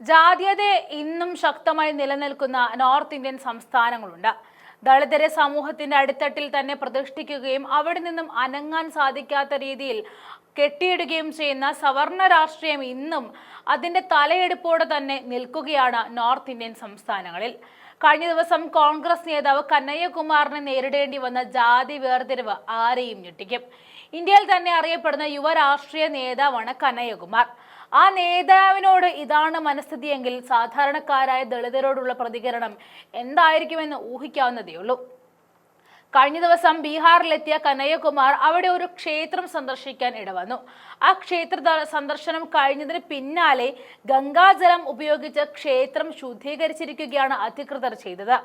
ജാതീയത ഇന്നും ശക്തമായി നിലനിൽക്കുന്ന നോർത്ത് ഇന്ത്യൻ സംസ്ഥാനങ്ങളുണ്ട്. ദളിതരെ സമൂഹത്തിന്റെ അടിത്തട്ടിൽ തന്നെ പ്രതിഷ്ഠിക്കുകയും അവിടെ നിന്നും അനങ്ങാൻ സാധിക്കാത്ത രീതിയിൽ കെട്ടിയിടുകയും ചെയ്യുന്ന സവർണ രാഷ്ട്രീയം ഇന്നും അതിന്റെ തലയെടുപ്പോടെ തന്നെ നിൽക്കുകയാണ് നോർത്ത് ഇന്ത്യൻ സംസ്ഥാനങ്ങളിൽ. കഴിഞ്ഞ ദിവസം കോൺഗ്രസ് നേതാവ് കനയ്യകുമാറിനെ നേരിടേണ്ടി വന്ന ജാതി വേർതിരിവ് ആരെയും ഞെട്ടിക്കും. ഇന്ത്യയിൽ തന്നെ അറിയപ്പെടുന്ന യുവ രാഷ്ട്രീയ നേതാവാണ് കനയ്യകുമാർ. ആ നേതാവിനോട് ഇതാണ് മനസ്ഥിതിയെങ്കിൽ സാധാരണക്കാരായ ദളിതരോടുള്ള പ്രതികരണം എന്തായിരിക്കുമെന്ന് ഊഹിക്കാവുന്നതേയുള്ളൂ. കഴിഞ്ഞ ദിവസം ബീഹാറിലെത്തിയ കനയ്യകുമാർ അവിടെ ഒരു ക്ഷേത്രം സന്ദർശിക്കാൻ ഇടവന്നു. ആ ക്ഷേത്ര സന്ദർശനം കഴിഞ്ഞതിന് പിന്നാലെ ഗംഗാജലം ഉപയോഗിച്ച് ക്ഷേത്രം ശുദ്ധീകരിച്ചിരിക്കുകയാണ് അധികൃതർ ചെയ്തത്.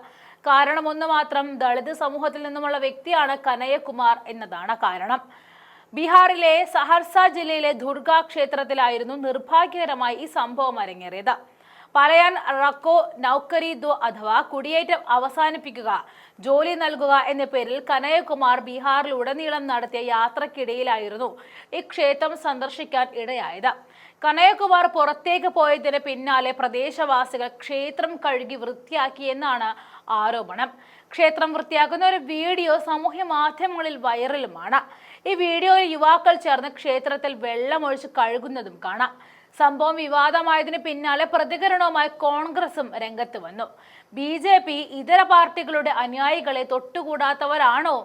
കാരണം ഒന്ന് മാത്രം, ദളിത് സമൂഹത്തിൽ നിന്നുമുള്ള വ്യക്തിയാണ് കനയ്യകുമാർ എന്നതാണ് കാരണം. ബീഹാറിലെ സഹർസ ജില്ലയിലെ ദുർഗ ക്ഷേത്രത്തിലായിരുന്നു നിർഭാഗ്യകരമായി ഈ സംഭവം അരങ്ങേറിയത്. പലയാൻ റക്കോ നൗക്കരി ദോ അഥവാ കുടിയേറ്റം അവസാനിപ്പിക്കുക, ജോലി നൽകുക എന്ന പേരിൽ കനയ്യകുമാർ ബീഹാറിലുടനീളം നടത്തിയ യാത്രക്കിടയിലായിരുന്നു ഈ ക്ഷേത്രം സന്ദർശിക്കാൻ ഇടയായത്. കനയ്യകുമാർ പുറത്തേക്ക് പോയതിന് പിന്നാലെ പ്രദേശവാസികൾ ക്ഷേത്രം കഴുകി വൃത്തിയാക്കിയെന്നാണ് ആരോപണം. ക്ഷേത്രം വൃത്തിയാക്കുന്ന ഒരു വീഡിയോ സാമൂഹ്യ മാധ്യമങ്ങളിൽ വൈറലുമാണ്. ഈ വീഡിയോയിൽ യുവാക്കൾ ചേർന്ന് ക്ഷേത്രത്തിൽ വെള്ളമൊഴിച്ച് കഴുകുന്നതും കാണാം. സംഭവം വിവാദമായതിന് പിന്നാലെ പ്രതികരണവുമായി കോൺഗ്രസും രംഗത്ത് വന്നു. BJP ഇതര പാർട്ടികളുടെ അനുയായികളെ തൊട്ടുകൂടാത്തവരാണോ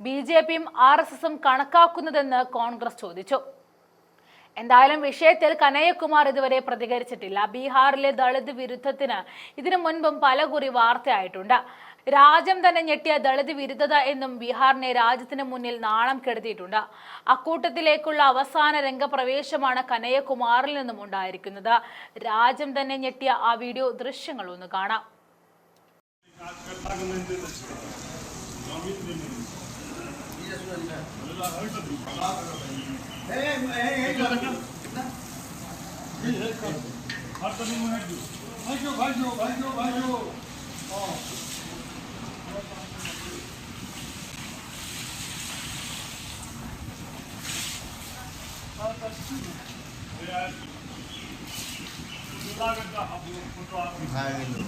BJPയും RSSും കണക്കാക്കുന്നതെന്ന് കോൺഗ്രസ് ചോദിച്ചു. എന്തായാലും വിഷയത്തിൽ കനയ്യകുമാർ ഇതുവരെ പ്രതികരിച്ചിട്ടില്ല. ബീഹാറിലെ ദളിത് വിരുദ്ധത്തിന് ഇതിനു മുൻപും പലകുറി വാർത്തയായിട്ടുണ്ട്. രാജ്യം തന്നെ ഞെട്ടിയ ദളിത് വിരുദ്ധത എന്നും ബീഹാറിനെ രാജ്യത്തിന് മുന്നിൽ നാണം കെടുത്തിയിട്ടുണ്ട്. അക്കൂട്ടത്തിലേക്കുള്ള അവസാന രംഗപ്രവേശമാണ് കനയ്യകുമാറിൽ നിന്നും ഉണ്ടായിരിക്കുന്നത്. രാജ്യം തന്നെ ഞെട്ടിയ ആ വീഡിയോ ദൃശ്യങ്ങൾ ഒന്ന് കാണാം.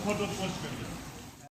फोटो पोस्ट कर